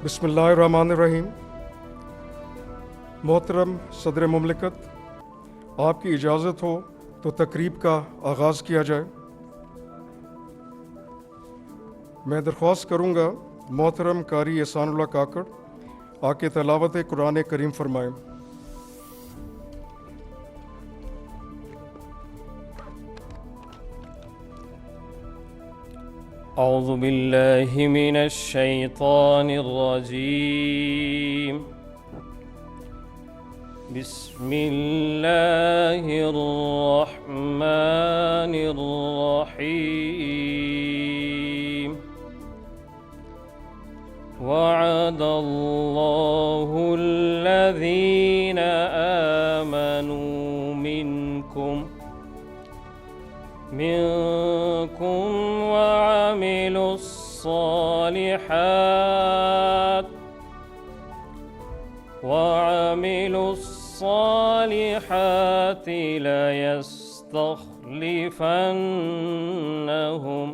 بسم اللہ الرحمن الرحیم۔ محترم صدر مملکت، آپ کی اجازت ہو تو تقریب کا آغاز کیا جائے۔ میں درخواست کروں گا محترم قاری احسان اللہ کاکڑ آ کے تلاوت قرآن کریم فرمائیں۔ اعوذ باللہ من الشیطان الرجیم، بسم اللہ الرحمن الرحیم۔ وعد اللہ الذین آمنوا منکم وعملوا الصالحات ليستخلفنهم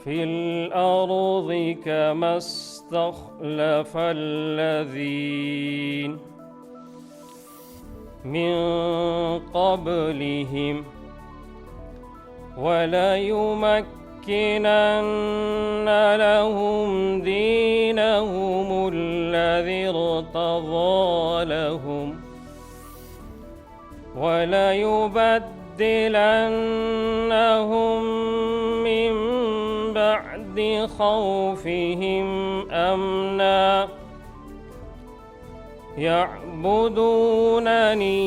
في الأرض كما استخلف الذين من قبلهم وليمكنن لهم دينهم الذي ارتضى لهم وليبدلنهم من بعد خوفهم أمنا يعبدونني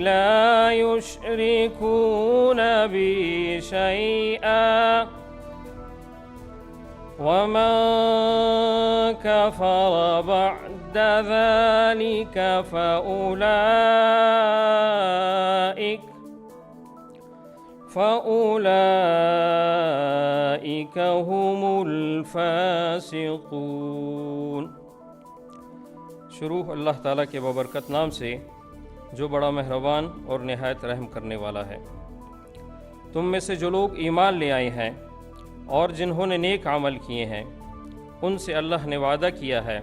لا يشركون بي شيئا ومن كفر بعد ذلك فأولئك هم الفاسقون۔ شروع اللہ تعالیٰ کے بابرکت نام سے جو بڑا مہربان اور نہایت رحم کرنے والا ہے۔ تم میں سے جو لوگ ایمان لے آئے ہیں اور جنہوں نے نیک عمل کیے ہیں، ان سے اللہ نے وعدہ کیا ہے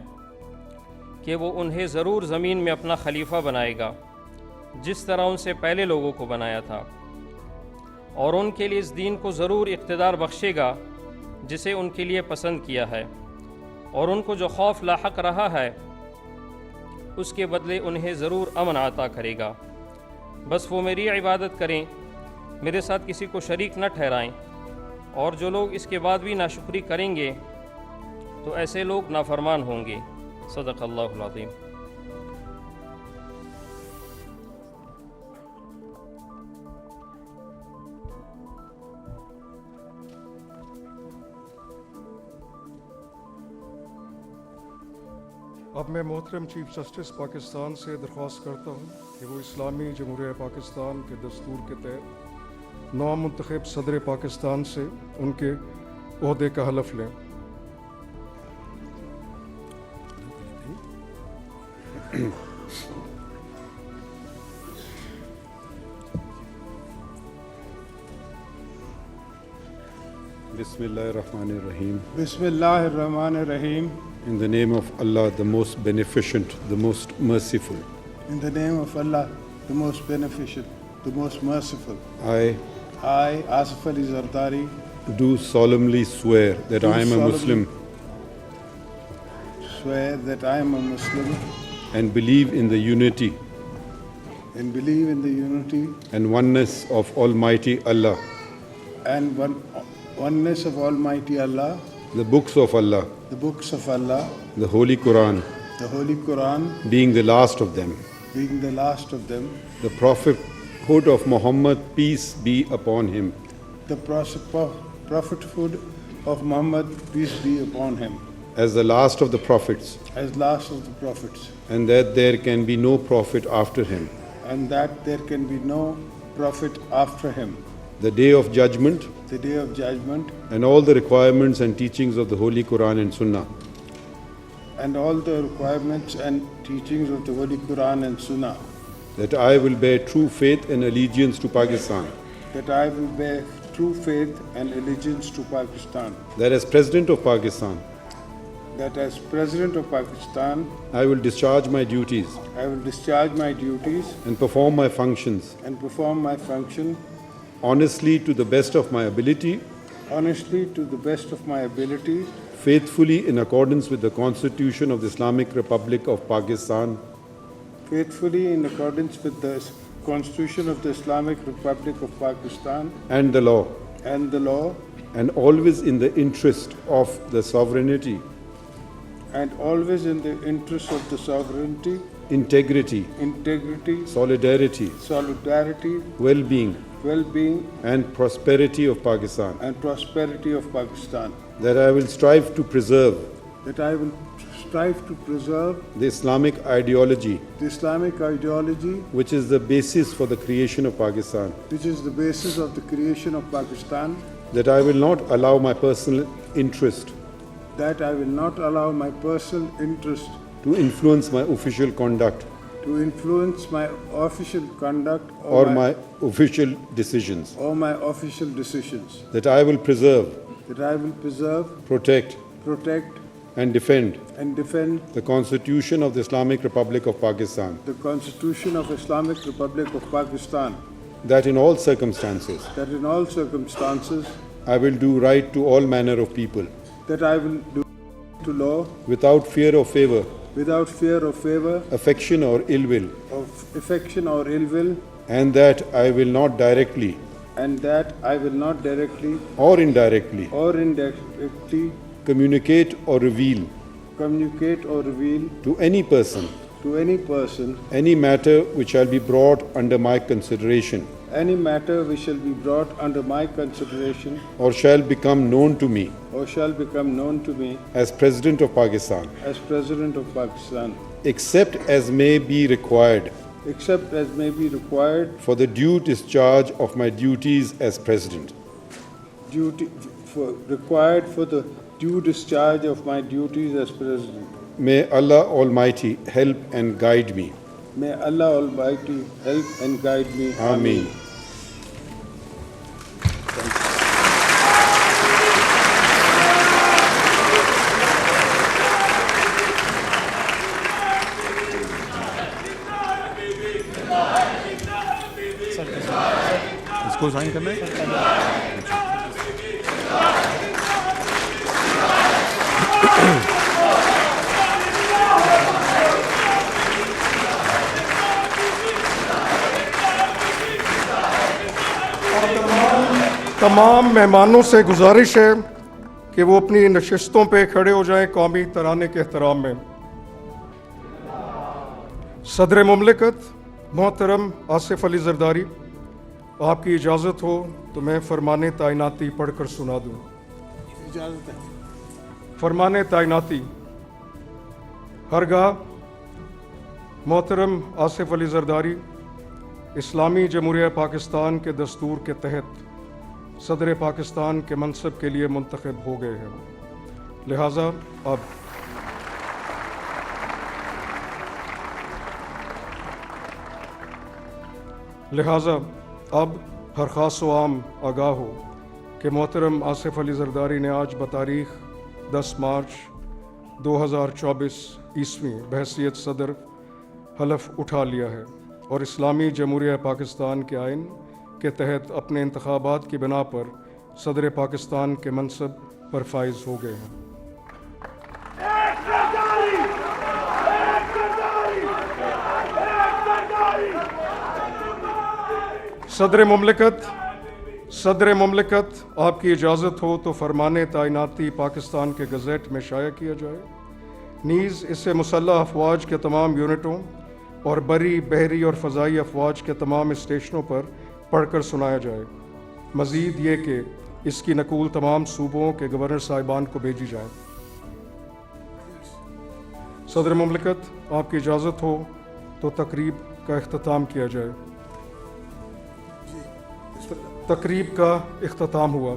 کہ وہ انہیں ضرور زمین میں اپنا خلیفہ بنائے گا، جس طرح ان سے پہلے لوگوں کو بنایا تھا، اور ان کے لیے اس دین کو ضرور اقتدار بخشے گا جسے ان کے لیے پسند کیا ہے، اور ان کو جو خوف لاحق رہا ہے اس کے بدلے انہیں ضرور امن عطا کرے گا۔ بس وہ میری عبادت کریں، میرے ساتھ کسی کو شریک نہ ٹھہرائیں، اور جو لوگ اس کے بعد بھی ناشکری کریں گے تو ایسے لوگ نافرمان ہوں گے۔ صدق اللہ العظیم۔ اب میں محترم چیف جسٹس پاکستان سے درخواست کرتا ہوں کہ وہ اسلامی جمہوریہ پاکستان کے دستور کے تحت نومنتخب صدر پاکستان سے ان کے عہدے کا حلف لیں۔ بسم اللہ الرحمن الرحیم۔ بسم اللہ الرحمن الرحیم۔ In the name of Allah, the most beneficent, the most merciful. In the name of Allah, the most beneficent, the most merciful. I Asif Ali Zardari, do solemnly swear that I am a Muslim swear that I am a Muslim and believe in the unity and believe in the unity and oneness of Almighty Allah, and oneness of Almighty Allah, the books of Allah, the books of Allah, the Holy Quran, the Holy Quran being the last of them, being the last of them, the prophethood of Muhammad, peace be upon him, the prophethood of Muhammad, peace be upon him, as the last of the prophets, as last of the prophets, and that there can be no prophet after him, and that there can be no prophet after him, the day of judgment, the day of judgment, and all the requirements and teachings of the Holy Quran and Sunnah, and all the requirements and teachings of the Holy Quran and Sunnah, that I will bear true faith and allegiance to Pakistan, that I will bear true faith and allegiance to Pakistan, that as President of Pakistan, that as President of Pakistan, I will discharge my duties I will discharge my duties and perform my functions and perform my function honestly to the best of my ability, honestly to the best of my ability, faithfully in accordance with the Constitution of the Islamic Republic of Pakistan, faithfully in accordance with the Constitution of the Islamic Republic of Pakistan and the law, and the law, and always in the interest of the sovereignty, and always in the interest of the sovereignty, integrity, integrity, solidarity, solidarity, well-being, well-being, and prosperity of Pakistan, and prosperity of Pakistan, that I will strive to preserve that I will strive to preserve the Islamic ideology, the Islamic ideology, which is the basis for the creation of Pakistan, which is the basis of the creation of Pakistan, that I will not allow my personal interest that I will not allow my personal interest to influence my official conduct to influence my official conduct or my official decisions, or my official decisions, that I will preserve, that I will preserve, protect, protect, and defend and defend the Constitution of the Islamic Republic of Pakistan, the Constitution of Islamic Republic of Pakistan, that in all circumstances that in all circumstances I will do right to all manner of people, that I will do to law without fear or favor, without fear or favor, affection or ill will, of affection or ill will, and that I will not directly and that I will not directly or indirectly or indirectly communicate or reveal communicate or reveal to any person to any person any matter which shall be brought under my consideration any matter which shall be brought under my consideration or shall become known to me or shall become known to me as President of Pakistan, as President of Pakistan, except as may be required except as may be required for the due discharge of my duties as President. required for the due discharge of my duties as President. May Allah Almighty help and guide me. May Allah Almighty help and guide me. Ameen. इसको sign करना है। तमाम मेहमानों से गुजारिश है कि वो अपनी नशिस्तों पे खड़े हो जाएं कौमी तराने के एहतराम में। सदर मुमलिकत मोहतरम आसिफ अली जरदारी, आपकी इजाज़त हो तो मैं फरमाने तैनाती पढ़कर सुना दूँ। इजाज़त है। फरमाने तैनाती। हरगाह मोहतरम आसिफ अली जरदारी इस्लामी जमहूरिया पाकिस्तान के दस्तूर के तहत सदर पाकिस्तान के मनसब के लिए मुंतखब हो गए हैं। लिहाजा अब हर ख़ास व आम आगाह हो कि मोहतरम आसिफ अली जरदारी ने आज बतारीख़ 10 मार्च 2024 ईस्वी बहैसियत सदर हलफ उठा लिया है और इस्लामी जमहूरिया पाकिस्तान के आइन के तहत अपने इंतखाबात की बिना पर सदर पाकिस्तान के मनसब पर फाइज हो गए हैं। सदर मुमलिकत आपकी इजाज़त हो तो फरमाने तैनाती पाकिस्तान के गज़ेट में शाया किया जाए। नीज़ इसे मुसल्लह अफवाज के तमाम यूनिटों और बरी बहरी और फ़ज़ाई अफवाज के तमाम स्टेशनों पर पढ़कर सुनाया जाए। मज़ीद ये कि इसकी नकूल तमाम सूबों के गवर्नर साहिबान को भेजी जाए। सदर मुमलिकत आपकी इजाज़त हो तो तकरीब का इख्तिताम किया जाए। तकरीब का इख्तिताम हुआ।